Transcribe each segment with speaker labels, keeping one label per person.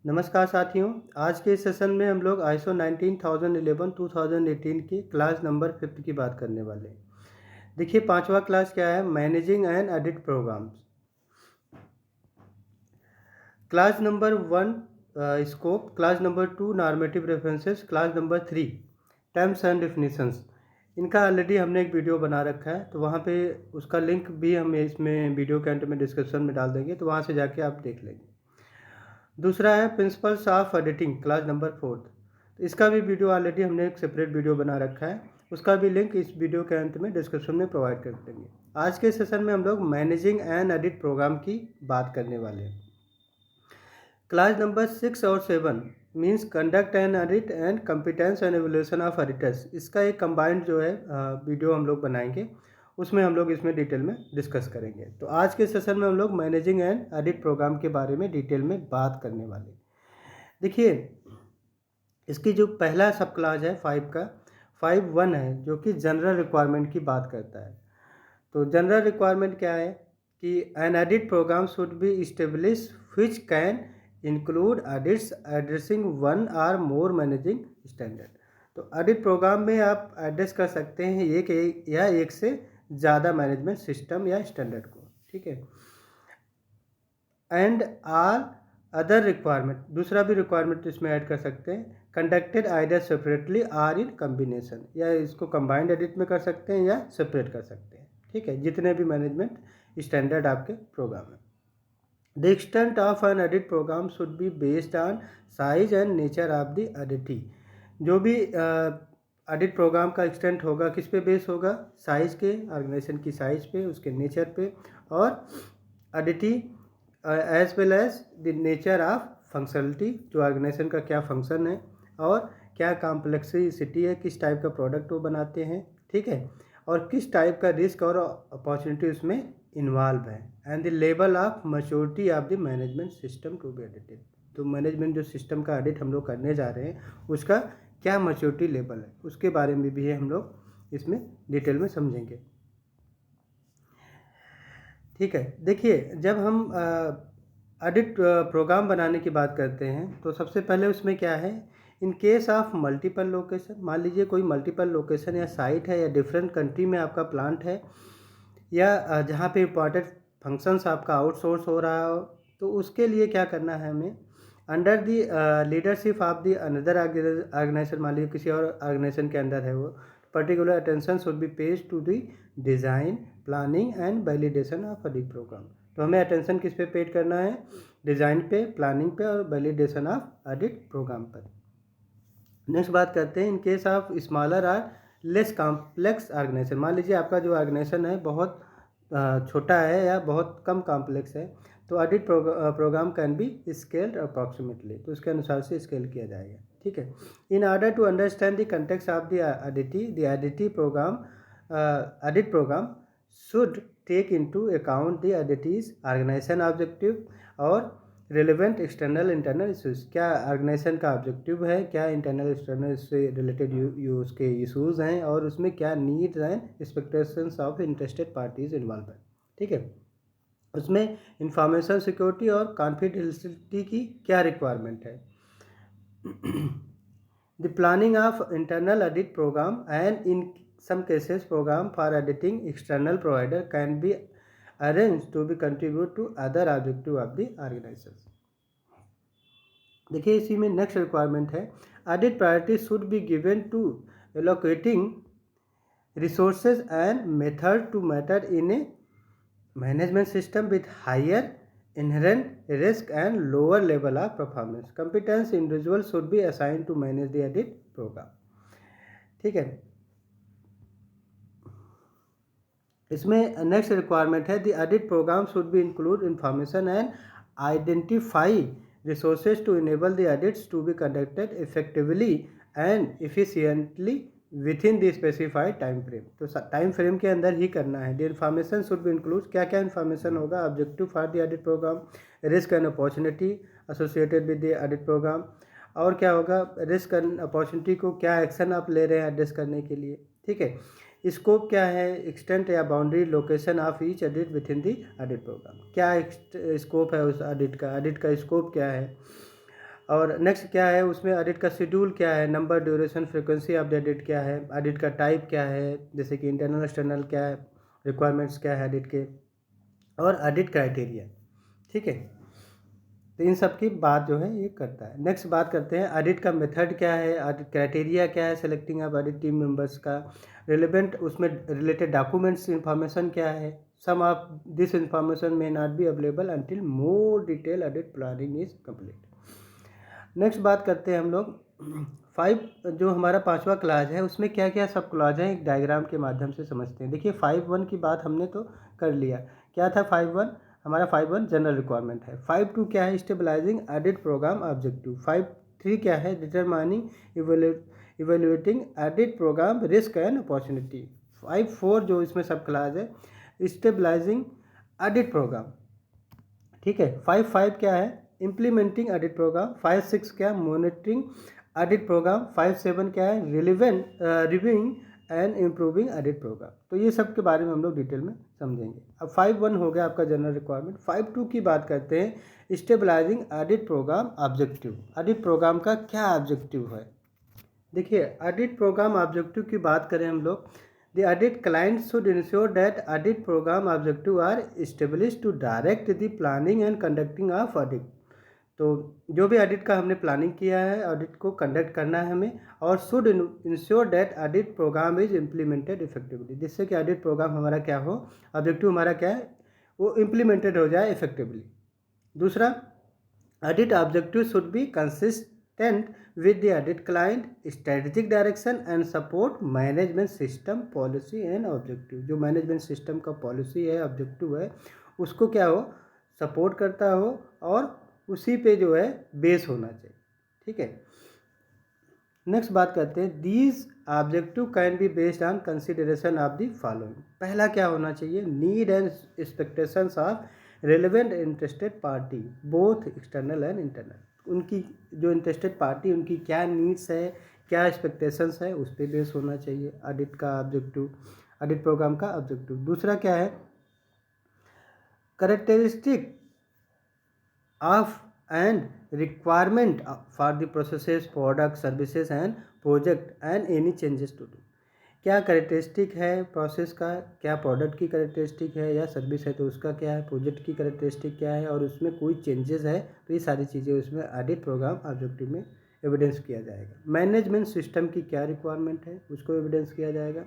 Speaker 1: नमस्कार साथियों। आज के इस सेशन में हम लोग ISO 19011 2018 की क्लास नंबर 5 की बात करने वाले हैं। देखिए, पांचवा क्लास क्या है? Managing and audit programs. Class number 1 scope, class number 2 normative references, class number 3 terms and definitions. इनका ऑलरेडी हमने एक वीडियो बना रखा है, तो वहाँ पे उसका लिंक भी हम इसमें वीडियो के अंत में डिस्क्रिप्शन में डाल देंगे, तो वहाँ से जाके आप देख लेंगे। दूसरा है principles of editing, class number 4। इसका भी वीडियो ऑलरेडी हमने एक सेपरेट वीडियो बना रखा है, उसका भी लिंक इस वीडियो के अंत में डिस्क्रिप्शन में प्रोवाइड कर देंगे। आज के सेशन में हम लोग मैनेजिंग एंड एडिट प्रोग्राम की बात करने वाले हैं। क्लास नंबर 6 और 7 means conduct and edit and competence and evolution of editors. इसका एक कंबाइंड जो है वीडियो हम लोग बनाएंगे, उसमें हम लोग इसमें डिटेल में डिस्कस करेंगे। तो आज के सेशन में हम लोग मैनेजिंग एंड एडिट प्रोग्राम के बारे में डिटेल में बात करने वाले हैं। देखिए, इसकी जो पहला सब क्लास है 5 का 5.1 है, जो कि जनरल रिक्वायरमेंट की बात करता है। तो जनरल रिक्वायरमेंट क्या है कि an audit program should be establish which can include audits addressing one or more managing standard. तो एडिट प्रोग्राम में आप एड्रेस कर सकते हैं एक से ज़्यादा मैनेजमेंट सिस्टम या स्टैंडर्ड को, ठीक है। एंड आर अदर रिक्वायरमेंट, दूसरा भी रिक्वायरमेंट इसमें ऐड कर सकते हैं, conducted either separately or in combination, या इसको कंबाइंड एडिट में कर सकते हैं या सेपरेट कर सकते हैं, ठीक है। जितने भी मैनेजमेंट स्टैंडर्ड आपके प्रोग्राम है। The extent of an audit program should be based on size and nature of the auditee. जो भी एडिट प्रोग्राम का एक्सटेंट होगा किस पे बेस होगा? साइज के, ऑर्गेनाइजेशन की साइज पे, उसके नेचर पे, और auditee as well as the nature of functionality, जो ऑर्गेनाइजेशन का क्या फंक्शन है और क्या कॉम्प्लेक्सिटी है, किस टाइप का प्रोडक्ट वो बनाते हैं, ठीक है, और किस टाइप का रिस्क और अपॉर्चुनिटी उसमें इन्वॉल्व है, and the level of maturity of the management system to be audited. तो मैनेजमेंट जो सिस्टम का एडिट हम लोग करने जा रहे हैं, उसका क्या मैच्योरिटी लेवल है, उसके बारे में भी हम लोग इसमें डिटेल में समझेंगे, ठीक है। देखिए, जब हम एडिट प्रोग्राम बनाने की बात करते हैं, तो सबसे पहले उसमें क्या है, इन केस ऑफ मल्टीपल लोकेशन, मान लीजिए कोई मल्टीपल लोकेशन या साइट है, या डिफरेंट कंट्री में आपका प्लांट है, या जहाँ पे इम्पॉर्टेंट फंक्शंस आपका आउटसोर्स हो रहा हो, तो उसके लिए क्या करना है हमें, under the leadership of the another organization, मान लीजिए किसी और ऑर्गेनाइजेशन के अंदर है वो, particular attention should be paid to the design, planning and validation of audit program. तो हमें अटेंशन किस पे पेड करना है? डिज़ाइन पे, प्लानिंग पे और वैलिडेशन ऑफ एडिट प्रोग्राम पर। नेक्स्ट बात करते हैं in case of smaller or less complex organization. मान लीजिए आपका जो ऑर्गेनाइजेशन है बहुत छोटा है या बहुत कम कॉम्प्लेक्स है, तो audit program can be scaled approximately, तो उसके अनुसार से स्केल किया जाएगा, ठीक है। In order to understand the context of the edit program should take into account the auditee's organization objective और रिलेवेंट एक्सटर्नल इंटरनल इशूज़। क्या ऑर्गेनाइजेशन का ऑब्जेक्टिव है, क्या इंटरनल एक्सटर्नल से रिलेटेड उसके इशूज़ हैं, और उसमें क्या needs and expectations of interested parties involve है, ठीक है। उसमें इंफॉर्मेशन सिक्योरिटी और कॉन्फिडेंशियलिटी की क्या रिक्वायरमेंट है। The planning of internal audit program and in some cases program for editing external provider can be arranged to be contribute to other objective of the organization। देखिए, इसी में next requirement है, audit priority should be given to allocating resources and method to matter in a management system with higher inherent risk and lower level of performance। competence individual should be assigned to manage the edit program, ठीक है। इसमें next requirement है, the edit program should be include information and identify resources to enable the audits to be conducted effectively and efficiently within the specified time frame. तो time frame के अंदर ही करना है। The information should be include, क्या क्या information होगा? Objective for the edit program, risk and opportunity associated with the edit program, और क्या होगा, रिस्क एंड अपॉर्चुनिटी को क्या एक्शन आप ले रहे हैं एड्रेस करने के लिए, ठीक है। स्कोप क्या है, एक्सटेंट या boundary location of each audit within the audit programme, क्या स्कोप है उस एडिट का स्कोप क्या है, और नेक्स्ट क्या है उसमें ऑडिट का शेड्यूल क्या है, number, duration, frequency of the audit क्या है, ऑडिट का टाइप क्या है, जैसे कि इंटरनल एक्सटर्नल क्या है, रिक्वायरमेंट्स क्या है ऑडिट के, और ऑडिट क्राइटेरिया। ठीक है, तो इन सब की बात जो है ये करता है। नेक्स्ट बात करते हैं ऑडिट का मेथड क्या है, ऑडिट क्राइटेरिया क्या है selecting of audit team members का, रिलेवेंट उसमें रिलेटेड डॉक्यूमेंट्स इंफॉर्मेशन क्या है, some of this information may not be available until more detail audit planning is complete. Next बात करते हैं हम लोग 5 जो हमारा 5वां क्लास है उसमें क्या क्या सब क्लास हैं एक डायग्राम के माध्यम से समझते हैं। देखिए 5.1 की बात हमने तो कर लिया, क्या था 5.1 हमारा 5.1 जनरल रिक्वायरमेंट है। 5.2 क्या है स्टेबलाइजिंग ऑडिट प्रोग्राम ऑब्जेक्टिव। 5.3 क्या है determining evaluating audit program risk and opportunity. 5.4 जो इसमें सब क्लास है स्टेबलाइजिंग ऑडिट प्रोग्राम। ठीक है, 5.5 क्या है इम्प्लीमेंटिंग ऑडिट प्रोग्राम। 5.6 क्या मॉनिटरिंग ऑडिट प्रोग्राम। 5.7 क्या है relevant reviewing and improving audit program. तो ये सब के बारे में हम लोग डिटेल में समझेंगे। अब 5.1 हो गया आपका जनरल रिक्वायरमेंट। 5.2 की बात करते हैं establishing audit program objective. Audit programme का क्या ऑब्जेक्टिव है, देखिए ऑडिट प्रोग्राम ऑब्जेक्टिव की बात करें हम लोग, the audit client should ensure that audit program objective are established to direct the planning and conducting of audit। तो जो भी ऑडिट का हमने प्लानिंग किया है ऑडिट को कंडक्ट करना है हमें, और should ensure that audit program is implemented effectively, जिससे कि ऑडिट प्रोग्राम हमारा क्या हो, ऑब्जेक्टिव हमारा क्या है वो इम्प्लीमेंटेड हो जाए इफेक्टिवली। दूसरा audit objective should be consistent with the audit client strategic direction and support management system policy and objective। जो मैनेजमेंट सिस्टम का पॉलिसी है ऑब्जेक्टिव है उसको क्या हो सपोर्ट करता हो और उसी पे जो है बेस होना चाहिए। ठीक है, नेक्स्ट बात करते हैं these objective can be based on consideration of the following. पहला क्या होना चाहिए need and expectations of relevant interested party both external and internal. उनकी जो इंटरेस्टेड पार्टी उनकी क्या नीड्स है क्या एक्सपेक्टेशंस है उस पर बेस होना चाहिए ऑडिट का ऑब्जेक्टिव, ऑडिट प्रोग्राम का ऑब्जेक्टिव। दूसरा क्या है characteristic of and requirement for the processes product services and project and any changes to do. क्या कैरेक्टरिस्टिक है प्रोसेस का, क्या प्रोडक्ट की कैरेक्टरिस्टिक है या सर्विस है तो उसका क्या है, प्रोजेक्ट की कैरेक्टरिस्टिक क्या है और उसमें कोई चेंजेस है तो ये सारी चीज़ें उसमें ऑडिट प्रोग्राम ऑब्जेक्टिव में एविडेंस किया जाएगा। मैनेजमेंट सिस्टम की क्या रिक्वायरमेंट है उसको एविडेंस किया जाएगा।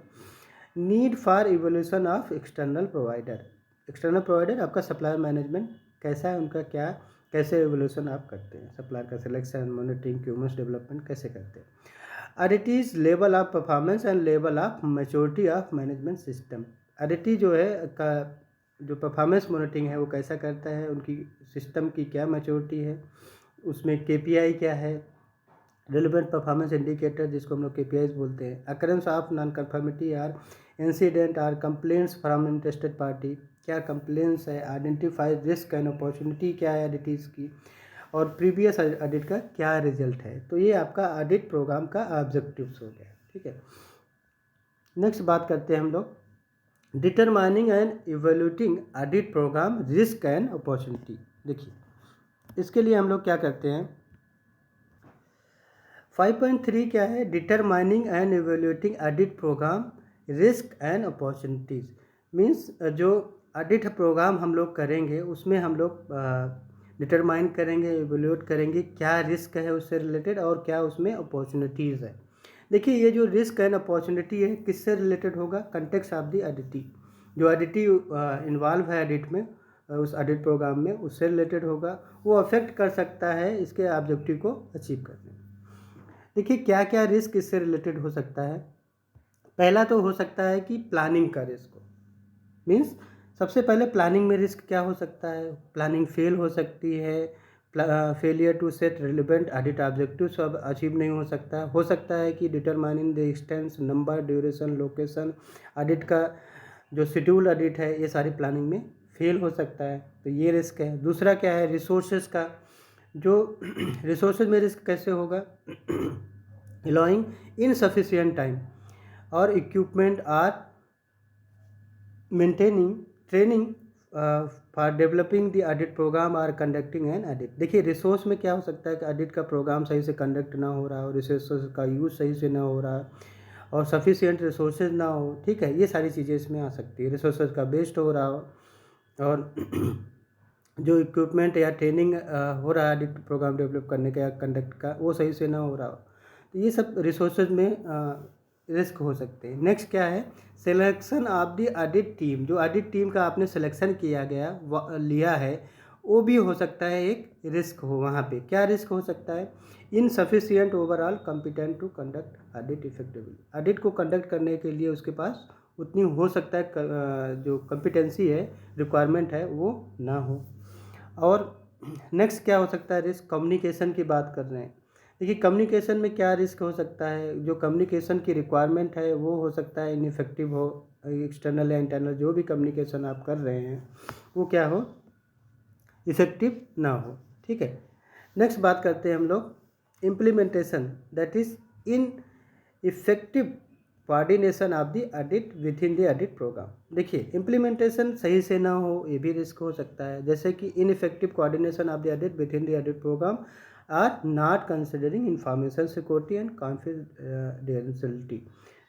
Speaker 1: Need for evolution of external provider. External provider आपका सप्लायर मैनेजमेंट कैसा है उनका क्या कैसे एवोल्यूशन आप करते हैं, सप्लायर का सिलेक्शन मॉनिटरिंग क्यूमस डेवलपमेंट कैसे करते हैं। Auditee's level of performance and level of maturity of management system. Auditee जो है का जो परफॉर्मेंस मॉनिटरिंग है वो कैसा करता है, उनकी सिस्टम की क्या मैच्योरिटी है, उसमें केपीआई क्या है, रेलिवेंट परफॉर्मेंस इंडिकेटर जिसको हम लोग केपीआई बोलते हैं। Occurrence of non conformity or incident or complaints from interested party. क्या कंप्लेंट्स है, आइडेंटिफाई रिस्क एंड अपॉर्चुनिटी क्या है ऑडिटीज़ की, और प्रीवियस ऑडिट का क्या रिजल्ट है। तो ये आपका ऑडिट प्रोग्राम का ऑब्जेक्टिव्स हो गया। ठीक है, नेक्स्ट बात करते हैं हम लोग determining and evaluating audit program risk and opportunity. देखिए इसके लिए हम लोग क्या करते हैं 5.3 क्या है determining and evaluating audit program risk and opportunities. Means जो ऑडिट प्रोग्राम हम लोग करेंगे उसमें हम लोग डिटरमाइन करेंगे इवेल्यूट करेंगे क्या रिस्क है उससे रिलेटेड और क्या उसमें अपॉर्चुनिटीज़ है। देखिए ये जो रिस्क एंड अपॉर्चुनिटी है किससे रिलेटेड होगा, कंटेक्स्ट ऑफ द ऑडिटी, जो ऑडिटी इन्वॉल्व है ऑडिट में उस ऑडिट प्रोग्राम में उससे रिलेटेड होगा, वो अफेक्ट कर सकता है इसके ऑब्जेक्टिव को अचीव करने में। देखिए क्या क्या रिस्क इससे रिलेटेड हो सकता है। पहला तो हो सकता है कि प्लानिंग का रिस्क हो, मीन्स सबसे पहले प्लानिंग में रिस्क क्या हो सकता है, प्लानिंग फेल हो सकती है, failure to set relevant audit objectives अब अचीव नहीं हो सकता है कि determining the extents number duration location audit का जो शेड्यूल ऑडिट है ये सारी प्लानिंग में फेल हो सकता है, तो ये रिस्क है। दूसरा क्या है रिसोर्सेज का, जो रिसोर्सेज में रिस्क कैसे होगा allowing insufficient time और equipment or maintaining training for developing the audit program or conducting an audit. देखिए रिसोर्स में क्या हो सकता है कि ऑडिट का प्रोग्राम सही से कंडक्ट ना हो रहा हो, रिसोर्स का यूज़ सही से ना हो रहा और सफिशिएंट रिसोर्सेज ना हो, ठीक है, ये सारी चीज़ें इसमें आ सकती है। रिसोर्सेज का वेस्ट हो रहा हो और जो इक्विपमेंट या ट्रेनिंग हो रहा है ऑडिट प्रोग्राम डेवलप करने का या कंडक्ट का, वो सही से ना हो रहा हो, तो ये सब रिसोर्सेज में रिस्क हो सकते हैं। नेक्स्ट क्या है, selection of the audit team. जो ऑडिट टीम का आपने सिलेक्शन किया गया लिया है, वो भी हो सकता है एक रिस्क हो। वहाँ पे क्या रिस्क हो सकता है, insufficient overall competent to conduct audit effectively. Audit को कंडक्ट करने के लिए उसके पास उतनी हो सकता है जो कॉम्पिटेंसी है, रिक्वायरमेंट है, वो ना हो। और नेक्स्ट क्या हो सकता है रिस्क, कम्युनिकेशन की बात कर रहे हैं। देखिए कम्युनिकेशन में क्या रिस्क हो सकता है, जो कम्युनिकेशन की रिक्वायरमेंट है वो हो सकता है इनइफेक्टिव हो, एक्सटर्नल या इंटरनल जो भी कम्युनिकेशन आप कर रहे हैं वो क्या हो, इफेक्टिव ना हो, ठीक है। नेक्स्ट बात करते हैं हम लोग implementation, that is ineffective coordination of the audit within the audit program. देखिए इम्प्लीमेंटेशन सही से ना हो, ये भी रिस्क हो सकता है, जैसे कि ineffective coordination of the audit within the audit program or not considering information security and confidentiality.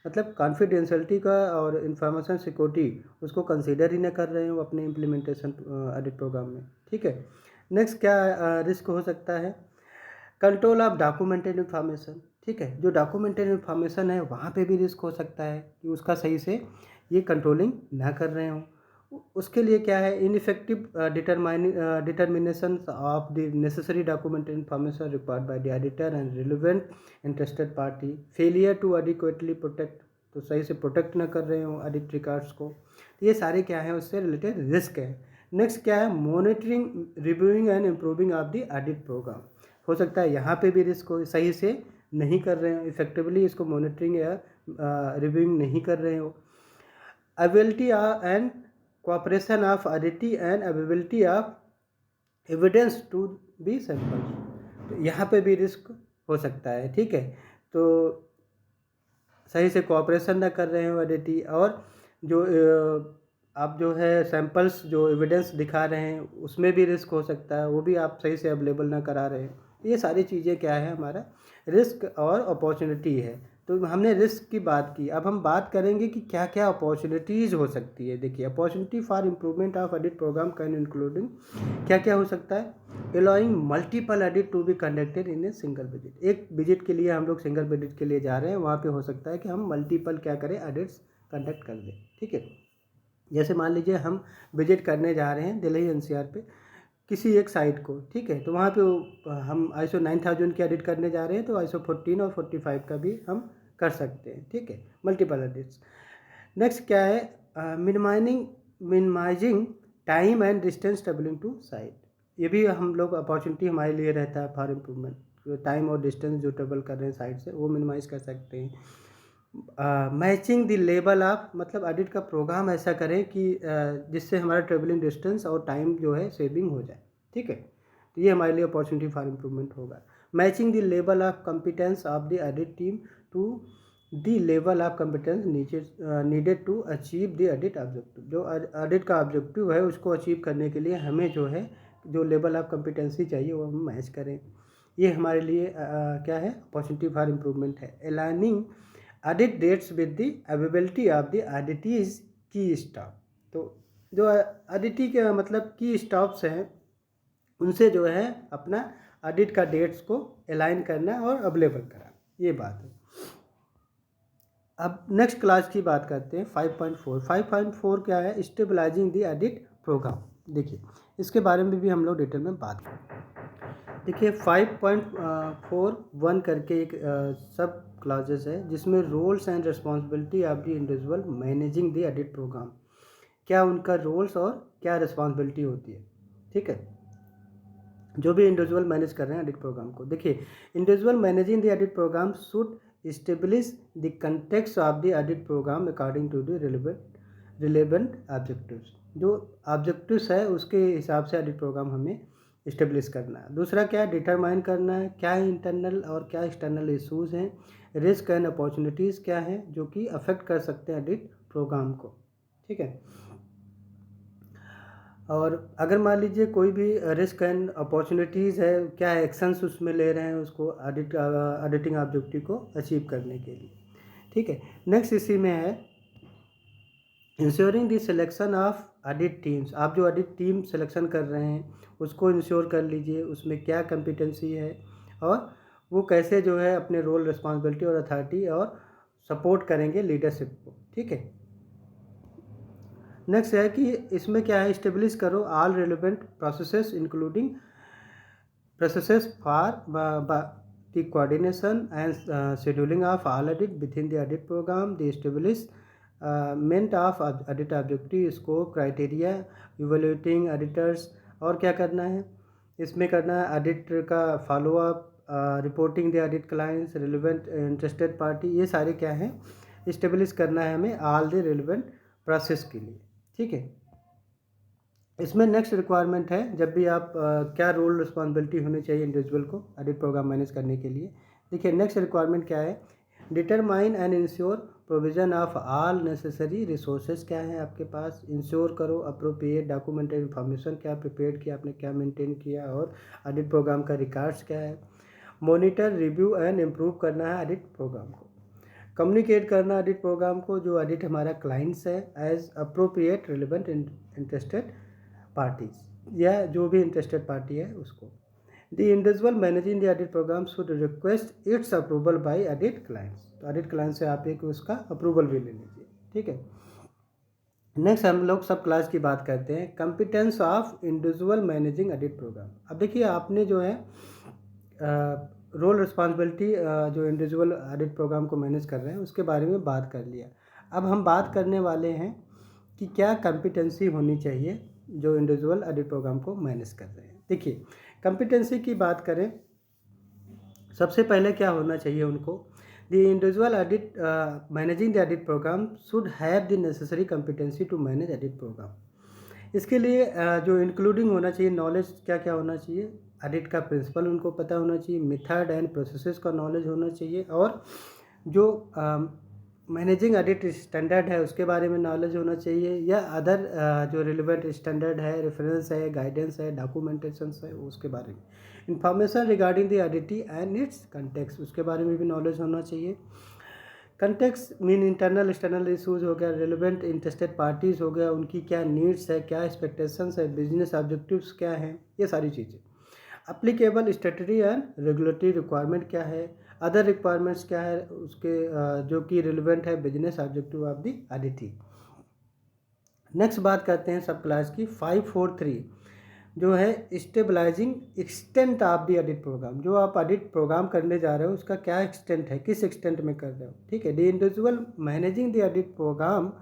Speaker 1: मतलब कॉन्फिडेंशियलिटी का और इंफॉर्मेशन सिक्योरिटी उसको कंसीडर ही ना कर रहे हो अपने इम्प्लीमेंटेशन ऑडिट प्रोग्राम में, ठीक है। नेक्स्ट क्या रिस्क हो सकता है, कंट्रोल ऑफ डॉक्यूमेंटेड इन्फॉर्मेशन, ठीक है। जो डॉक्यूमेंटेड इन्फॉर्मेशन है वहाँ पे भी रिस्क हो सकता है कि उसका सही से ये कंट्रोलिंग ना कर रहे हो। उसके लिए क्या है, ineffective determination of the necessary documented information required by the auditor and relevant interested party, failure to adequately protect, तो सही से प्रोटेक्ट ना कर रहे हो ऑडिट रिकॉर्ड्स को, तो ये सारे क्या है उससे रिलेटेड रिस्क है। नेक्स्ट क्या है, monitoring, reviewing and improving of the audit program. हो सकता है यहाँ पे भी रिस्क हो, सही से नहीं कर रहे हो इफेक्टिवली इसको मॉनिटरिंग या रिव्यूइंग नहीं कर रहे हो। Availability and cooperation of auditee and availability of evidence to be samples, तो यहाँ पे भी रिस्क हो सकता है, ठीक है। तो सही से कोऑपरेशन ना कर रहे हो ऑडिटी, और जो आप जो है सैंपल्स जो एविडेंस दिखा रहे हैं उसमें भी रिस्क हो सकता है, वो भी आप सही से अवेलेबल ना करा रहे हो। ये सारी चीज़ें क्या है, हमारा रिस्क और अपॉर्चुनिटी है। तो हमने रिस्क की बात की, अब हम बात करेंगे कि क्या क्या अपॉर्चुनिटीज़ हो सकती है। देखिए opportunity for improvement of audit program can including, क्या क्या हो सकता है, allowing multiple audit to be conducted in a single visit. एक विजिट के लिए हम लोग सिंगल विजिट के लिए जा रहे हैं, वहाँ पे हो सकता है कि हम मल्टीपल क्या करें, ऑडिट्स कंडक्ट कर दें, ठीक है। जैसे मान लीजिए हम विजिट करने जा रहे हैं दिल्ली एनसीआर पे किसी एक साइट को, ठीक है, तो वहाँ पे हम ISO 9000 की ऑडिट करने जा रहे हैं, तो ISO 14 और 45 का भी हम कर सकते हैं, ठीक है, मल्टीपल ऑडिट्स। नेक्स्ट क्या है, minimizing time and distance travelling to site. ये भी हम लोग अपॉर्चुनिटी हमारे लिए रहता है फॉर इम्प्रूवमेंट, टाइम और डिस्टेंस जो ट्रेवल कर रहे हैं साइट से वो मिनिमाइज कर सकते हैं। मैचिंग द लेवल ऑफ, मतलब ऑडिट का प्रोग्राम ऐसा करें कि जिससे हमारा ट्रेवलिंग डिस्टेंस और टाइम जो है सेविंग हो जाए, ठीक है, तो ये हमारे लिए अपॉर्चुनिटी फॉर इम्प्रूवमेंट होगा। Matching the level of competence of the audit team to the level of competence needed to achieve the audit objective. जो ऑडिट का ऑब्जेक्टिव है उसको अचीव करने के लिए हमें जो है जो लेवल ऑफ कॉम्पिटेंसी चाहिए वो हम मैच करें, ये हमारे लिए क्या है, अपॉर्चुनिटी फॉर इम्प्रूवमेंट है। Aligning audit dates with the availability of the auditees की स्टाफ, तो जो ऑडिटी के मतलब की स्टाफ्स हैं उनसे जो है अपना ऑडिट का डेट्स को अलाइन करना और अवेलेबल कराना, ये बात है। अब नेक्स्ट क्लास की बात करते हैं 5.4। 5.4 क्या है, स्टेबलाइजिंग द ऑडिट प्रोग्राम। देखिए इसके बारे में भी हम लोग डिटेल में बात करें। देखिए 5.41 करके एक सब क्लासेस है जिसमें roles and responsibility of the individual managing the audit program, क्या उनका रोल्स और क्या रिस्पॉन्सिबिलिटी होती है, ठीक है, जो भी इंडिविजुअल मैनेज कर रहे हैं ऑडिट प्रोग्राम को। देखिए individual managing the audit program should establish the context of the audit program according to the relevant objectives। जो ऑब्जेक्टिव्स है उसके हिसाब से ऑडिट प्रोग्राम हमें इस्टेब्लिश करना है। दूसरा क्या है, डिटरमाइन करना है क्या इंटरनल और क्या एक्सटर्नल इश्यूज़ हैं, रिस्क एंड अपॉर्चुनिटीज़ क्या हैं जो कि अफेक्ट कर सकते हैं ऑडिट प्रोग्राम को, ठीक है। और अगर मान लीजिए कोई भी रिस्क एंड अपॉर्चुनिटीज़ है, क्या एक्शंस उसमें ले रहे हैं उसको ऑडिटिंग ऑब्जेक्टिव को अचीव करने के लिए। ठीक है, नेक्स्ट इसी में है ensuring the selection of audit teams. आप जो ऑडिट टीम सिलेक्शन कर रहे हैं उसको इंश्योर कर लीजिए उसमें क्या कम्पिटेंसी है और वो कैसे जो है अपने रोल, रिस्पॉन्सिबिलिटी और अथॉरिटी और सपोर्ट करेंगे लीडरशिप को। ठीक है, नेक्स्ट है कि इसमें क्या है, इस्टेब्लिश करो all relevant processes including processes for the coordination and scheduling of all audit within the audit program, the establishment of audit objective, scope, criteria, evaluating auditors। और क्या करना है इसमें, करना है ऑडिट का follow up, reporting the audit clients, relevant interested party, ये सारे क्या हैं इस्टेब्लिश करना है हमें ऑल द रिलेवेंट प्रोसेस के लिए। ठीक है, इसमें नेक्स्ट रिक्वायरमेंट है जब भी आप क्या रोल रिस्पॉन्सिबिलिटी होनी चाहिए इंडिविजुअल को ऑडिट प्रोग्राम मैनेज करने के लिए। देखिए नेक्स्ट रिक्वायरमेंट क्या है, determine and ensure provision of all necessary resources, क्या है आपके पास, इंश्योर करो अप्रोप्रिएट डॉक्यूमेंटेड इन्फॉर्मेशन, क्या प्रिपेयर किया आपने, क्या मेंटेन किया, और ऑडिट प्रोग्राम का रिकॉर्ड्स क्या है, मॉनिटर, रिव्यू एंड इम्प्रूव करना है ऑडिट प्रोग्राम को, कम्युनिकेट करना ऑडिट प्रोग्राम को जो ऑडिट हमारा क्लाइंट्स है age appropriate relevant interested parties, या जो भी इंटरेस्टेड पार्टी है उसको। The individual managing the audit program should request it's approval bye audit clients, तो ऑडिट क्लाइंट से आप एक उसका अप्रूवल भी ले लीजिए। ठीक है, नेक्स्ट हम लोग सब क्लास की बात करते हैं, competence of individual managing audit program. अब देखिए आपने जो है रोल रिस्पॉन्सिबिलिटी जो इंडिविजुअल ऑडिट प्रोग्राम को मैनेज कर रहे हैं उसके बारे में बात कर लिया। अब हम बात करने वाले हैं कि क्या कंपिटेंसी होनी चाहिए जो इंडिविजुअल ऑडिट प्रोग्राम को मैनेज कर रहे हैं। देखिए कंपिटेंसी की बात करें, सबसे पहले क्या होना चाहिए उनको, the individual audit managing the audit program should have the necessary competency to manage audit program. इसके लिए जो इंक्लूडिंग होना चाहिए नॉलेज, क्या क्या होना चाहिए, ऑडिट का प्रिंसिपल उनको पता होना चाहिए, मेथड एंड प्रोसेसेस का नॉलेज होना चाहिए, और जो मैनेजिंग ऑडिट स्टैंडर्ड है उसके बारे में नॉलेज होना चाहिए, या अदर जो रिलेवेंट स्टैंडर्ड है, रेफरेंस है, गाइडेंस है, डॉक्यूमेंटेशन है उसके बारे में, information regarding the auditee and its context उसके बारे में भी नॉलेज होना चाहिए। Context mean internal external issues हो गया, रिलेवेंट इंटरेस्टेड पार्टीज़ हो गया, उनकी क्या नीड्स है, क्या एक्सपेक्टेशंस है, बिजनेस ऑब्जेक्टिव्स क्या हैं, ये सारी चीज़ें। Applicable statutory and regulatory requirement क्या है, अदर रिक्वायरमेंट्स क्या है उसके जो कि रिलेवेंट है business objective of the auditee. Next बात करते हैं सब क्लास की 543 जो है stabilizing extent of the audit program. जो आप ऑडिट प्रोग्राम करने जा रहे हो उसका क्या एक्सटेंट है, किस एक्सटेंट में कर रहे हो। ठीक है, the individual managing the audit program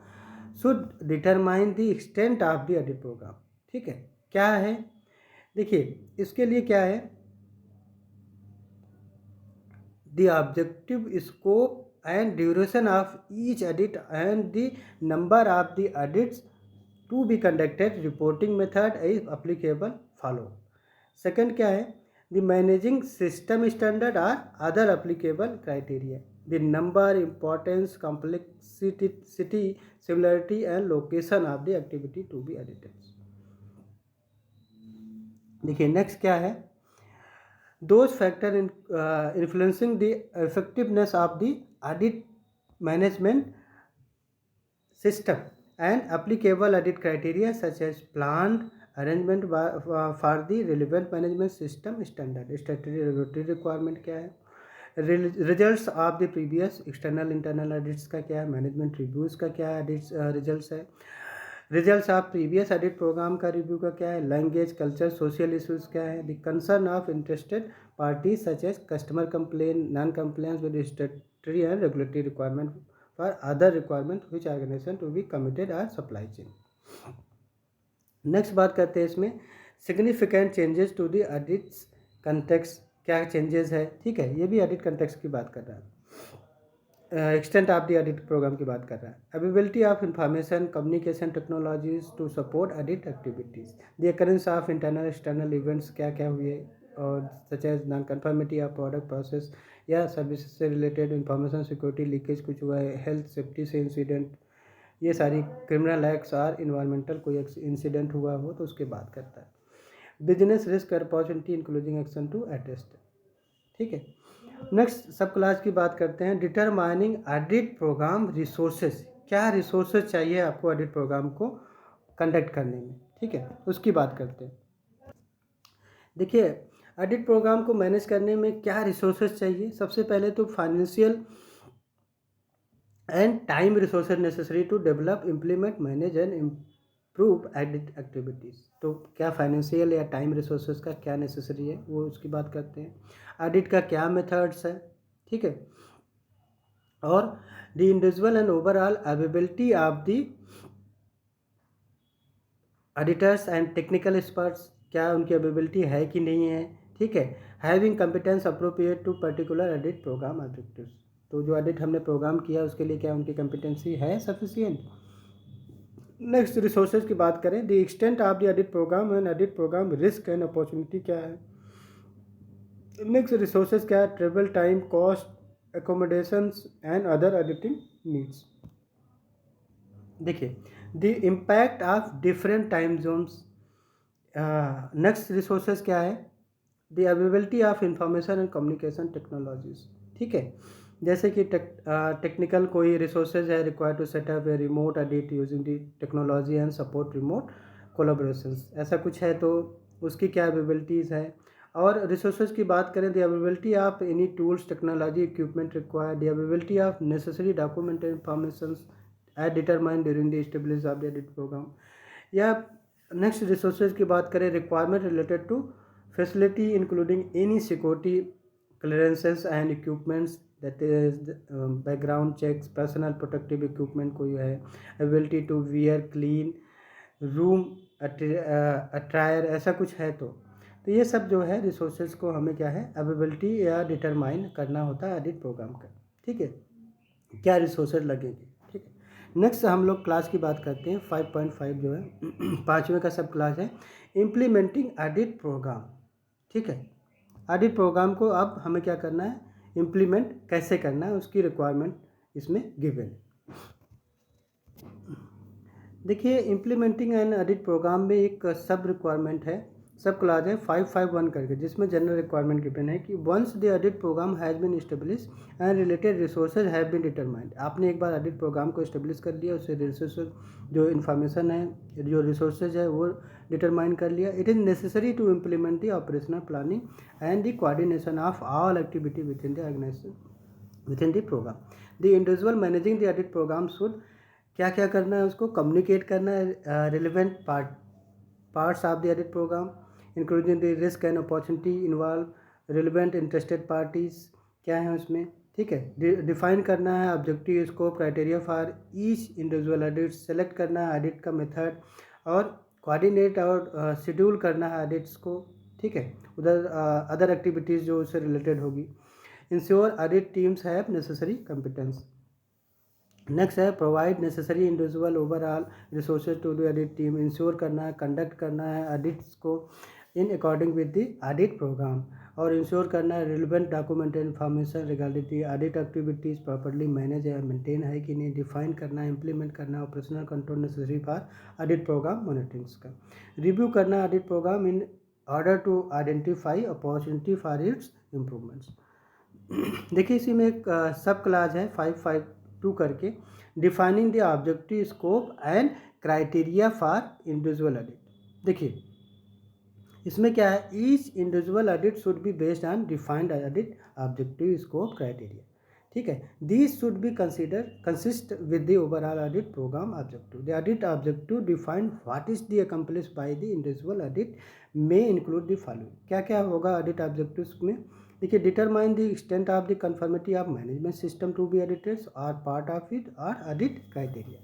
Speaker 1: should determine the extent of the audit program. ठीक है, क्या है, देखिए इसके लिए क्या है, the objective, scope and duration of each audit and the number of the audits to be conducted, reporting method if applicable follow। second क्या है, the managing system standard or other applicable criteria, the number, importance, complexity, similarity and location of the activity to be audited। देखिए next क्या है, those factor in influencing the effectiveness of the audit management system and applicable audit criteria such as planned arrangement for the relevant management system standard, statutory regulatory requirement क्या है, results of the previous external internal audits का क्या है, management reviews का क्या audits results है, results of previous audit programme का review का क्या है, लैंग्वेज, कल्चर, सोशल इशूज़ क्या है, the concern of interested parties such as customer complain, non compliance with statutory and regulatory requirement for other requirement which organization to be committed or supply chain. Next बात करते हैं इसमें significant changes to the audits context, क्या changes है। ठीक है, ये भी ऑडिट कंटेक्स्ट की बात कर रहा है, extent of the audit program की बात कर रहा है, availability of information communication technologies to support audit activities, the occurrence of internal external events क्या क्या हुए, और such as non conformity of product process या सर्विस से रिलेटेड इंफॉर्मेशन सिक्योरिटी लीकेज कुछ हुआ है, हेल्थ सेफ्टी से इंसिडेंट, ये सारी क्रिमिनल एक्ट्स और इन्वायरमेंटल कोई इंसिडेंट हुआ हो तो उसके बाद करता है। Business risk opportunity including action to attest. ठीक है, नेक्स्ट सब क्लास की बात करते हैं। डिटरमाइनिंग ऑडिट प्रोग्राम रिसोर्सेज, क्या रिसोर्सेज चाहिए आपको ऑडिट प्रोग्राम को कंडक्ट करने में, ठीक है, उसकी बात करते हैं। देखिए, ऑडिट प्रोग्राम को मैनेज करने में क्या रिसोर्सेज चाहिए। सबसे पहले तो financial and time resources necessary to develop, implement, manage and improve audit activities. तो क्या फाइनेंशियल या टाइम रिसोर्सेज का क्या नेसेसरी है वो उसकी बात करते हैं। ऑडिट का क्या मेथड्स है, ठीक है, और the individual and overall availability of the auditors and technical experts, क्या उनकी अवेलेबिलिटी है कि नहीं है, ठीक है। Having competence appropriate to particular audit program objectives, तो जो ऑडिट हमने प्रोग्राम किया उसके लिए क्या उनकी कंपिटेंसी है सफिशिएंट। नेक्स्ट रिसोर्सेज की बात करें। The extent of the audit programme and audit program risk and opportunity क्या है। नेक्स्ट रिसोर्सेज क्या है। Travel time, cost, accommodations and other editing needs। देखिए, the impact of different time zones. Next resources क्या है। The availability of information and communication technologies, ठीक है, जैसे कि टेक्निकल कोई रिसोर्सेज है required to setup a remote audit using the technology and support remote collaborations, ऐसा कुछ है तो उसकी क्या अवेलेबिलिटीज़ है। और रिसोर्सेज की बात करें, the availability of any tools, technology, equipment required, the availability of necessary document information as determine during the establish of the edit program. या नेक्स्ट रिसोर्सेज की बात करें, requirement related to facility including any security clearances and equipments, that is background checks, personal protective equipment कोई है, ability to wear clean room attire, ऐसा कुछ है तो ये सब जो है रिसोर्सेज को हमें क्या है अवेलेबिलिटी या डिटरमाइन करना होता है ऑडिट प्रोग्राम का, ठीक है, क्या रिसोर्सेज लगेंगे, ठीक है। नेक्स्ट हम लोग क्लास की बात करते हैं 5.5 जो है पाँचवें का सब क्लास है, इम्प्लीमेंटिंग ऑडिट प्रोग्राम, ठीक है। ऑडिट प्रोग्राम को अब हमें क्या करना है, इम्प्लीमेंट कैसे करना है, उसकी रिक्वायरमेंट इसमें गिवन है। देखिए, इम्प्लीमेंटिंग एंड ऑडिट प्रोग्राम में एक सब रिक्वायरमेंट है, सब क्लास है 551 करके, जिसमें जनरल रिक्वायरमेंट गिवन है कि once the audit program has been establish and related resources have been determined. आपने एक बार ऑडिट प्रोग्राम को इस्टेब्लिश कर लिया, उससे रिसोर्सेज जो इन्फॉर्मेशन है, जो रिसोर्सेज है वो डिटरमाइन कर लिया। It is necessary to implement the operational planning and the coordination of all activity within the organization within the program. The individual managing the audit program should क्या क्या करना है, उसको communicate करना है relevant parts of the audit program including the risk and opportunity involve, relevant interested parties क्या है उसमें, ठीक है। डिफाइन करना है objective, scope, criteria for each individual audit, select करना है ऑडिट का मेथड और कोऑर्डिनेट और शेड्यूल करना है ऑडिट्स को, ठीक है, उधर अदर एक्टिविटीज़ जो उससे रिलेटेड होगी। Ensure audit teams have necessary competence. Next है provide necessary individual overall resources to the audit team, ensure करना है, कंडक्ट करना है ऑडिट्स को in according with the audit program, और इंश्योर करना है relevant document information regarding the audit activities properly manage या मेंटेन है कि नहीं, डिफाइन करना है, इंप्लीमेंट करना है operational control necessary for audit program monitorings का, रिव्यू करना है audit program in order to identify opportunity for its improvements. देखिए, इसी में एक सब क्लास है 552 करके, defining the objective, scope and criteria for individual audit. देखिए, इसमें क्या है, each individual audit should be based on defined audit objective, scope, criteria, ठीक है। These should be consist with the overall audit program objective. The audit objective define what is the accomplish by the individual audit may include the following. क्या क्या होगा audit objectives में, देखिए, determine the extent of the conformity of management system to be audited और part of it और audit criteria.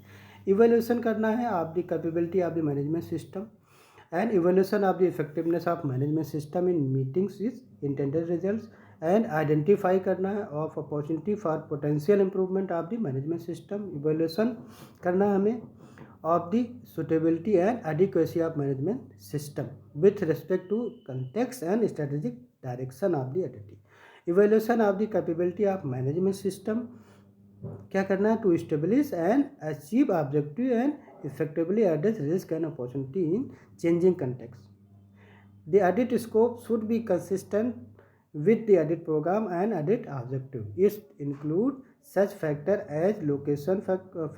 Speaker 1: Evaluation करना है of the capability of the management system and evaluation of the effectiveness of management system in meetings with intended results, and identify करना है of opportunity for potential improvement of the management system, evaluation करना है हमें of the suitability and adequacy of management system with respect to context and strategic direction of the entity, evaluation of the capability of management system क्या करना है, to establish and achieve objective and effectively address risk and opportunity in changing context. The audit scope should be consistent with the audit program and audit objective. It includes such factors as location,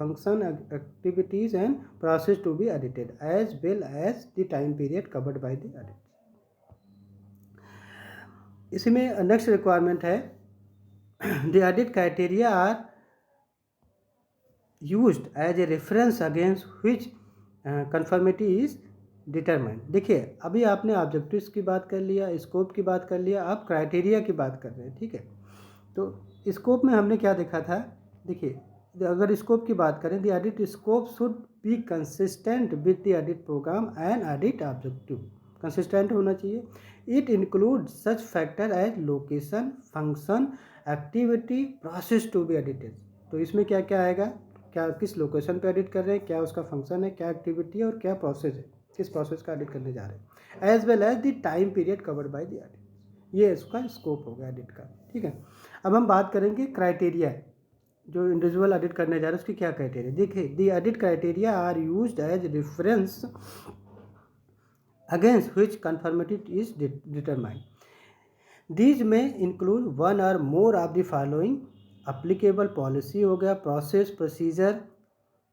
Speaker 1: function, activities and process to be audited, as well as the time period covered by the audit. इसमें next requirement है, the audit criteria are used as a reference against which conformity is determine. देखिए अभी आपने objectives की बात कर लिया, scope की बात कर लिया, आप क्राइटेरिया की बात कर रहे हैं. ठीक है, तो स्कोप में हमने क्या देखा था. देखिए अगर स्कोप की बात करें, the audit scope should be consistent with the audit programme and audit objective. Consistent होना चाहिए. It include such factor as location, function, activity, process to be audited. तो इसमें क्या क्या आएगा, क्या किस लोकेशन पे ऑडिट कर रहे हैं, क्या उसका फंक्शन है, क्या एक्टिविटी है और क्या प्रोसेस है, किस प्रोसेस का ऑडिट करने जा रहे हैं, as well as the time period covered by the audit. ये इसका स्कोप हो गया ऑडिट का. ठीक है, अब हम बात करेंगे क्राइटेरिया, जो इंडिविजुअल ऑडिट करने जा रहे हैं उसकी क्या क्राइटेरिया. देखिए the audit criteria are used as reference against which conformity is determined. These में इंक्लूड वन और more of the following. Applicable policy हो गया, प्रोसेस, प्रोसीजर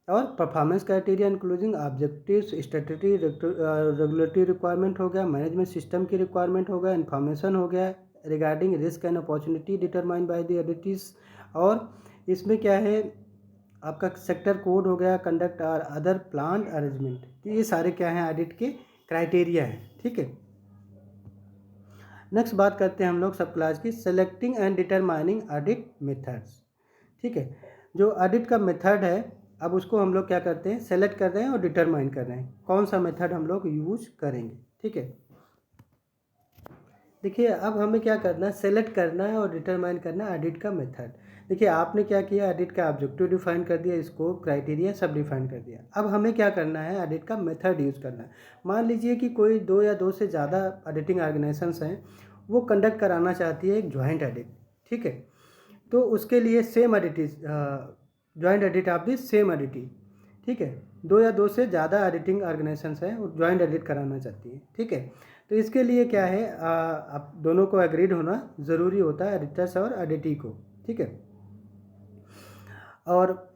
Speaker 1: और performance criteria including objectives, statutory regulatory requirement हो गया, management system की requirement हो गया, इन्फॉर्मेशन हो गया regarding risk and opportunity determined by the auditors. और इसमें क्या है, आपका सेक्टर कोड हो गया, कंडक्ट और अदर प्लान अरेंजमेंट. तो ये सारे क्या हैं, ऑडिट के क्राइटेरिया हैं. ठीक है, नेक्स्ट बात करते हैं हम लोग सब क्लास की, selecting and determining audit methods. ठीक है, जो ऑडिट का मेथड है अब उसको हम लोग क्या करते हैं, सेलेक्ट कर रहे हैं और डिटरमाइन कर रहे हैं कौन सा मेथड हम लोग यूज करेंगे. ठीक है, देखिए अब हमें क्या करना है, सेलेक्ट करना है और डिटरमाइन करना है ऑडिट का मेथड. देखिए आपने क्या किया, ऑडिट का ऑब्जेक्टिव डिफाइन कर दिया, स्कोप, क्राइटेरिया सब डिफाइन कर दिया. अब हमें क्या करना है, ऑडिट का मेथड यूज़ करना है. मान लीजिए कि कोई 2 या 2 से ज़्यादा ऑडिटिंग ऑर्गेनाइजेशंस हैं, वो कंडक्ट कराना चाहती है एक जॉइंट ऑडिट. ठीक है, तो उसके लिए same audit, joint audit of the same auditee. ठीक है, 2 या 2 से ज़्यादा ऑडिटिंग ऑर्गेनाइजेशंस हैं, वो जॉइंट ऑडिट कराना चाहती है. ठीक है, तो इसके लिए क्या है, आप दोनों को एग्रीड होना ज़रूरी होता है, ऑडिटर्स और ऑडिटी को. ठीक है, और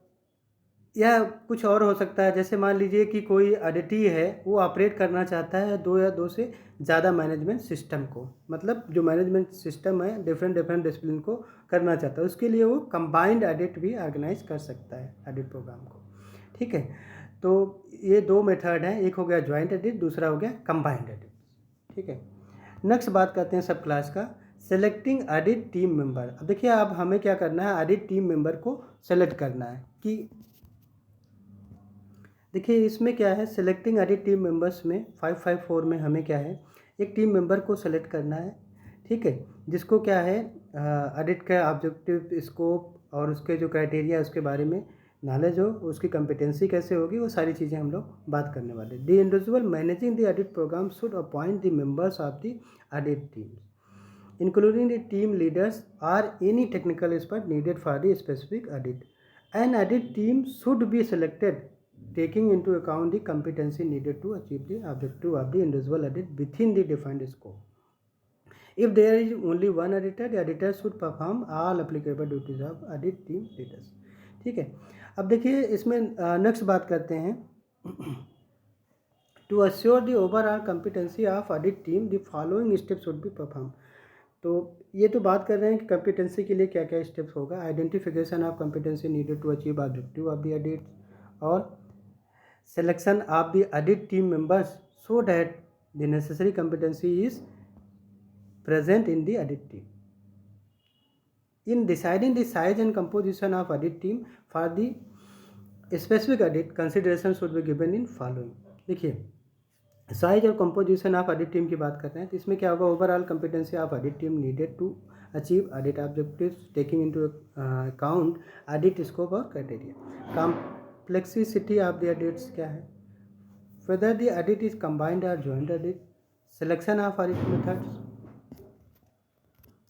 Speaker 1: यह कुछ और हो सकता है, जैसे मान लीजिए कि कोई ऑडिटी है वो ऑपरेट करना चाहता है 2 या 2 से ज़्यादा मैनेजमेंट सिस्टम को, मतलब जो मैनेजमेंट सिस्टम है डिफरेंट डिसिप्लिन को करना चाहता है, उसके लिए वो कंबाइंड ऑडिट भी ऑर्गेनाइज कर सकता है ऑडिट प्रोग्राम को. ठीक है, तो ये 2 मेथड हैं, एक हो गया ज्वाइंट ऑडिट, दूसरा हो गया कंबाइंड ऑडिट. ठीक है, नेक्स्ट बात करते हैं सब क्लास का, सेलेक्टिंग ऑडिट टीम मेंबर. अब देखिए अब हमें क्या करना है, ऑडिट टीम मेंबर को सेलेक्ट करना है. कि देखिए इसमें क्या है, सेलेक्टिंग ऑडिट टीम मेंबर्स में 554 में हमें क्या है, एक टीम मेंबर को सेलेक्ट करना है. ठीक है, जिसको क्या है, ऑडिट का ऑब्जेक्टिव, स्कोप और उसके जो क्राइटेरिया है उसके बारे में नॉलेज हो, उसकी कॉम्पिटेंसी कैसे होगी, वो सारी चीज़ें हम लोग बात करने वाले. The individual managing the audit program should appoint the members of the audit team including the team leaders और any technical expert needed for the specific audit. An audit team should be selected taking into account the competency needed to achieve the objective of the individual audit within the defined scope. If there is only one auditor, the auditor should perform all applicable duties of audit team leaders. ठीक है, अब देखिए इसमें next बात करते हैं, to assure the overall competency of audit team, the following steps should be performed. तो ये तो बात कर रहे हैं कि कॉम्पिटेंसी के लिए क्या क्या स्टेप्स होगा. Identification of competency needed to achieve objective of the audit और selection of the audit team members so that the necessary competency is present in the audit team. In deciding the size and composition of audit team for the specific audit, consideration should be given in following. देखिए size और composition of audit team की बात करते हैं, तो इसमें क्या होगा, overall competency of audit team needed to achieve audit objectives taking into account audit scope और criteria. Complexity of the audits क्या है, whether the audit is combined और joint audit, selection of audit methods,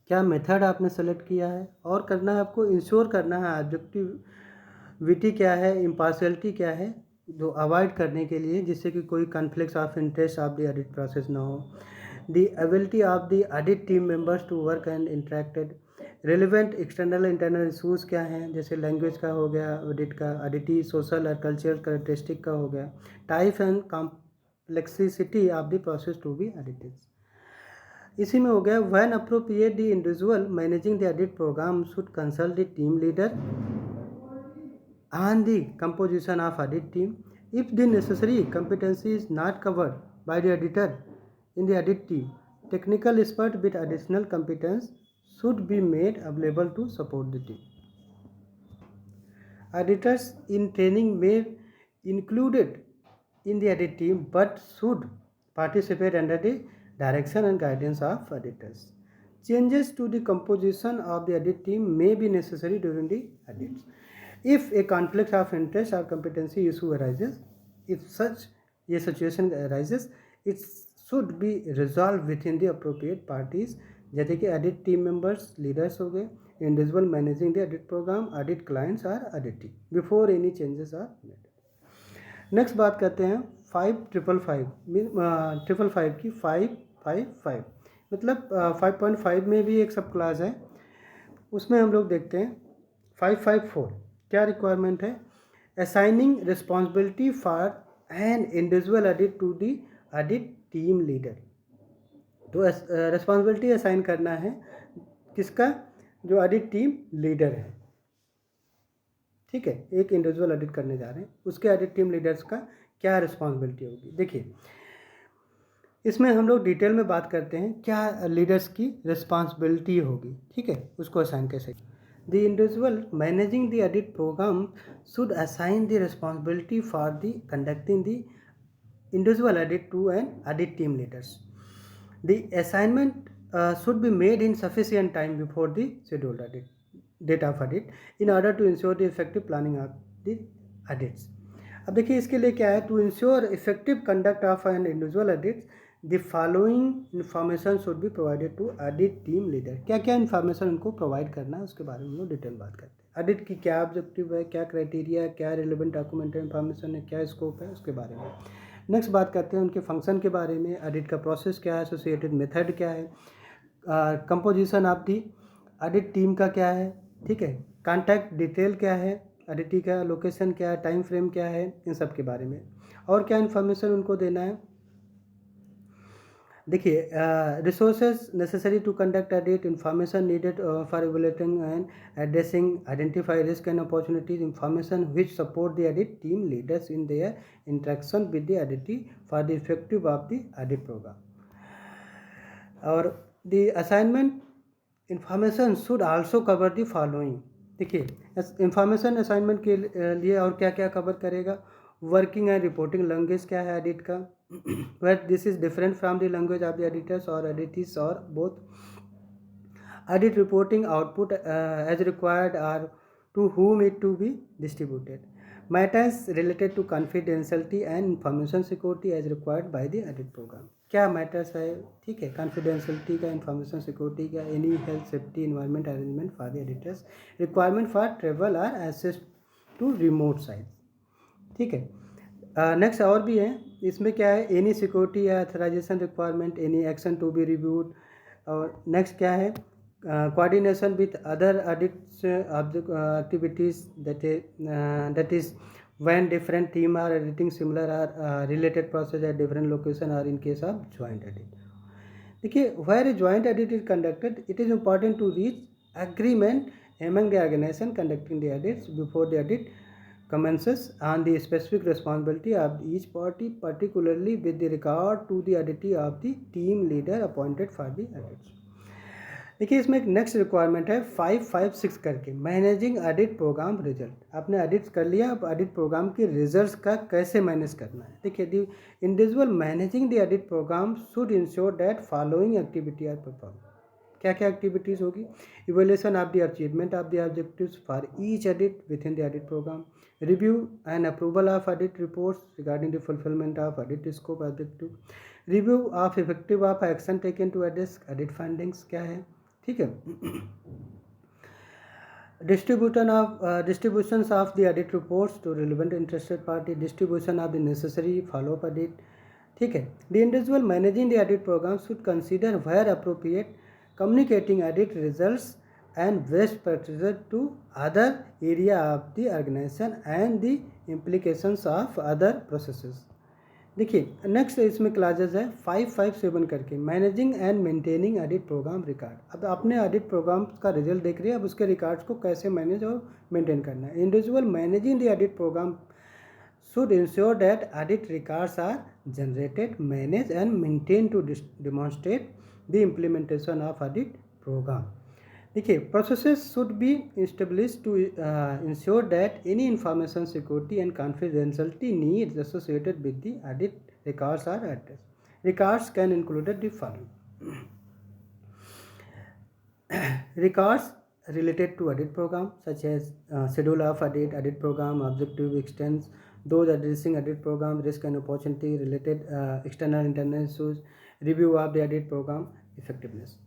Speaker 1: क्या method आपने select किया है, और करना है आपको इंश्योर करना है ऑब्जेक्टिविटी क्या है, इम्पार्शियलिटी क्या है, जो अवॉइड करने के लिए, जिससे कि कोई conflict of interest of the audit process ना हो। The ability of the audit team members to work and interacted. Relevant external internal issues क्या हैं, जैसे लैंग्वेज का हो गया ऑडिट का, ऑडिटी सोशल और कल्चरल करेक्टरिस्टिक का हो गया, type and complexity of the process to be audited. इसी में हो गया when appropriate the individual managing the audit program should consult the team leader on the composition of audit team if the necessary competency is not covered by the auditor in the audit team. Technical expert with additional competence should be made available to support the team. Auditors in training may included in the audit team but should participate under the direction and guidance of auditors. Changes to the composition of the audit team may be necessary during the audits. If a conflict of interest or competency issue arises, if such a situation arises, it should be resolved within the appropriate parties, जैसे कि audit team members leaders हो गए, individual managing the audit program, audit clients or auditing before any changes are made. Next बात करते हैं 555 की 555 मतलब 5.5 में भी एक सब क्लास है, उसमें हम लोग देखते हैं 554 क्या रिक्वायरमेंट है। Assigning responsibility for an individual audit to the audit team leader. तो रिस्पॉन्सिबिलिटी असाइन करना है किसका, जो ऑडिट टीम लीडर है, ठीक है, एक इंडिविजुअल ऑडिट करने जा रहे हैं, उसके ऑडिट टीम लीडर्स का क्या रिस्पॉन्सिबिलिटी होगी। देखिए इसमें हम लोग डिटेल में बात करते हैं क्या लीडर्स की रिस्पॉन्सिबिलिटी होगी, ठीक है, उसको असाइन कैसे। The individual managing the audit program should assign the responsibility for the conducting the individual audit to an audit team leaders. The assignment should be made in sufficient time before the scheduled audit date of audit in order to ensure the effective planning of the audits. अब देखिए इसके लिए क्या है, to ensure effective conduct of an individual audit the following information should be provided to audit team leader। क्या क्या information उनको provide करना है उसके बारे में हम लोग डिटेल बात करते हैं। ऑडिट की क्या ऑब्जेक्टिव है, क्या क्राइटेरिया, क्या रिलेवेंट डॉक्यूमेंट इन्फॉर्मेशन है, क्या स्कोप है, उसके बारे में। नेक्स्ट बात करते हैं उनके फंक्शन के बारे में, ऑडिट का प्रोसेस क्या है, एसोसिएटेड मेथड क्या है, composition of the audit team का क्या है, ठीक है, कॉन्टैक्ट डिटेल क्या है, ऑडिटी का लोकेशन क्या है, टाइम फ्रेम क्या है, इन सब के बारे में। और क्या इन्फॉर्मेशन उनको देना है, देखिए resources necessary to conduct audit, information needed for evaluating and addressing identify risk and opportunities, information which support the audit team leaders in their interaction with the auditee for the effective of the audit program. और the assignment information should also cover the following. देखिए information assignment के लिए और क्या क्या cover करेगा, working and reporting language क्या है ऑडिट का, where this is different from the language of the editors or editors or both, audit reporting output as required or to whom it to be distributed, matters related to confidentiality and information security as required by the audit program। क्या matters है, ठीक है, confidentiality का, information security का, any health safety environment arrangement for the auditors, requirement for travel और access to remote site, ठीक है। Next और भी है, इसमें क्या है, एनी सिक्योरिटी या authorization requirement, any action to be reviewed. और नेक्स्ट क्या है, coordination with other audits activities, that is when different team are auditing similar or related process at different location और in case of joint audit. देखिए where a joint audit is conducted it is important to reach agreement among the organization conducting the audits before the audit commences on the specific responsibility of each party, particularly with the regard to the audit of the team leader appointed for the audits। देखिए इसमें एक next requirement है 556 करके, managing audit programme result. आपने audit कर लिया, अब audit programme के रिजल्ट्स का कैसे मैनेज करना है। देखिए the individual managing the audit program should ensure that following activity are perform. क्या क्या एक्टिविटीज़ होगी, evaluation of the achievement of the objectives for each audit within the audit programme, review and approval of audit reports regarding the fulfilment of audit scope objective, review of effective of action taken to address audit findings क्या है, ठीक है। Distributions of the audit reports to relevant interested party, distribution of the necessary follow-up audit, ठीक है। The individual managing the audit program should consider where appropriate communicating audit results and best practices to other area of the organization and the implications of other processes। देखिए next इसमें clauses है 557 करके, managing and maintaining audit program record. अब आपने audit programme का result देख रहे हैं, अब उसके रिकॉर्ड्स को कैसे मैनेज और मेंटेन करना है। Individual managing the audit program should ensure that audit records are generated, managed and maintained to demonstrate the implementation of audit program। देखिए processes should be established to ensure that any information security and confidentiality needs associated with the audit records are addressed. Records can include the following: records related to audit program such as schedule of audit, audit program objective, extents, those addressing audit program, risk and opportunity related external internal issues, review of the audit program effectiveness।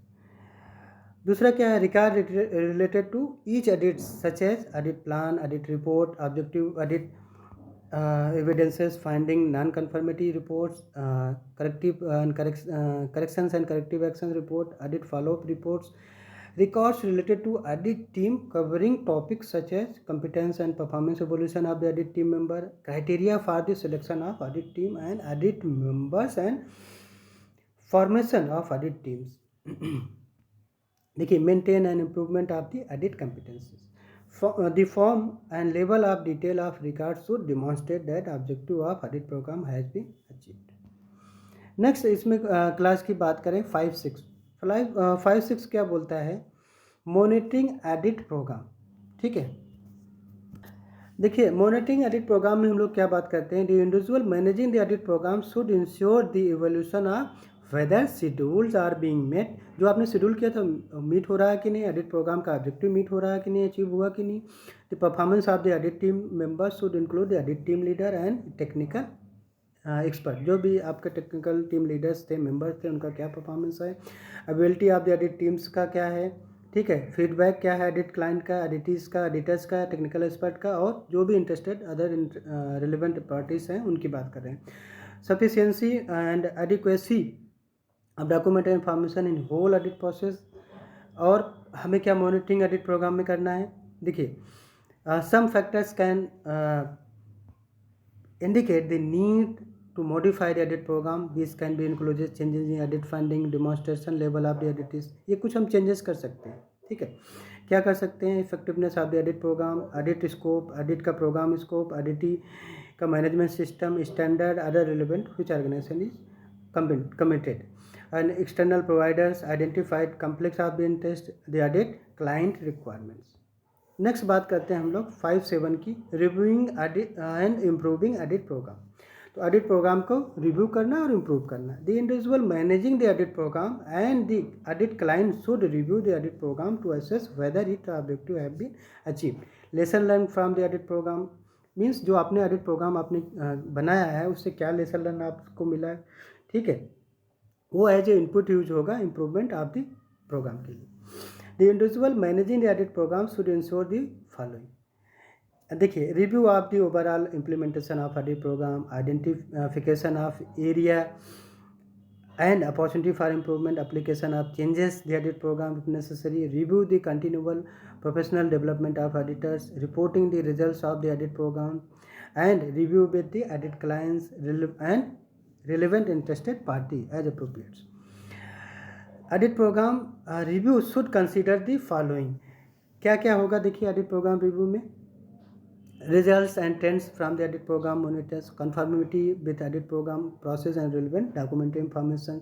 Speaker 1: दूसरा क्या है, record related to each audit such as audit plan, audit report, objective audit evidences, finding, non conformity reports, corrective and corrections and corrective action report, audit follow up reports. Records related to audit team covering topics such as competence and performance evaluation of the audit team member, criteria for the selection of audit team and audit members and formation of audit teams। देखिए maintain and improvement of the audit competencies, the form and level of detail of record should demonstrate that objective of audit program has been achieved. Next इसमें clause की बात करें 5.6 क्या बोलता है, monitoring audit program. ठीक है, देखिए मॉनिटरिंग ऑडिट प्रोग्राम में हम लोग क्या बात करते हैं, the individual managing the audit program should ensure the evaluation of whether schedules are being met. जो आपने शेड्यूल किया था मीट हो रहा है कि नहीं, ऑडिट प्रोग्राम का ऑब्जेक्टिव मीट हो रहा है कि नहीं, अचीव हुआ कि नहीं। The performance of the audit team members should include the audit team leader and technical expert. जो भी आपके टेक्निकल टीम लीडर्स थे, मेंबर्स थे, उनका क्या परफॉर्मेंस है। अवेलिटी ऑफ द ऑडिट टीम्स का क्या है, ठीक है। फीडबैक क्या है ऑडिट क्लाइंट का, ऑडिटर्स का, एडिटर्स का, टेक्निकल एक्सपर्ट का, और जो भी इंटरेस्टेड अदर रिलेवेंट पार्टीज हैं उनकी बात कर रहे हैं। Sufficiency and adequacy of document information in whole audit process. और हमें क्या मॉनिटरिंग ऑडिट प्रोग्राम में करना है, देखिए some factors can indicate the need to modify the audit program. These can be included changes in audit funding, demonstration level of the auditors। ये कुछ हम चेंजेस कर सकते हैं, ठीक है। क्या कर सकते हैं, effectiveness of the audit program, audit scope, audit का प्रोग्राम स्कोप, ऑडिटी का management system, standard, other relevant which organization is committed, and external providers, identified complex of the interest, the audit client requirements. Next बात करते हैं हम लोग 5.7 की, reviewing audit and improving audit program. तो audit program को review करना और इम्प्रूव करना। The individual managing the audit programme and the audit client should review the audit program to assess whether it objective have been achieved. Lesson learn from the audit program means जो आपने audit programme आपने बनाया है उससे क्या lesson learn आपको मिला है, ठीक है, वो एज ए इनपुट यूज होगा इम्प्रूवमेंट ऑफ द प्रोग्राम के लिए। The individual managing the audit program should ensure the following। देखिए review of the overall implementation of audit programme, identification of area and opportunity for improvement, application of changes the audit programme if necessary, review the continual professional development of auditors, reporting the results of the audit programme and review with the audit clients and relevant interested party as appropriate. Audit programme review should consider the following. क्या क्या होगा, देखिए audit programme review में results and trends from the audit programme monitors, conformity with audit programme process and relevant documentary information,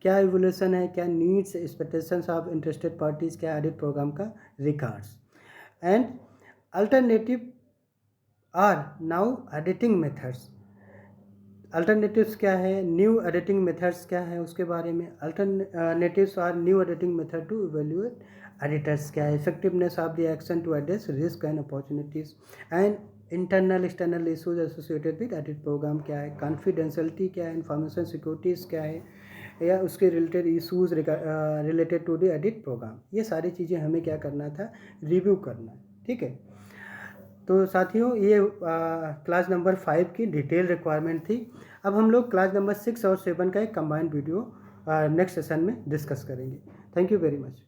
Speaker 1: क्या evolution है, क्या needs expectations of interested parties, क्या audit programme का records, and alternative are now auditing methods. Alternatives क्या है, new editing methods क्या है उसके बारे में। Alternatives are new editing method to evaluate editors क्या है, effectiveness of the action to address risk and opportunities and internal external issues associated with edit programme क्या है, कॉन्फिडेंशियलिटी क्या है, इंफॉर्मेशन सिक्योरिटीज़ क्या है, या उसके related issues related to the edit programme, ये सारी चीज़ें हमें क्या करना था, रिव्यू करना। ठीक है, तो साथियों ये क्लास नंबर 5 की डिटेल रिक्वायरमेंट थी। अब हम लोग क्लास नंबर 6 और 7 का एक कंबाइंड वीडियो नेक्स्ट सेशन में डिस्कस करेंगे। Thank you very much.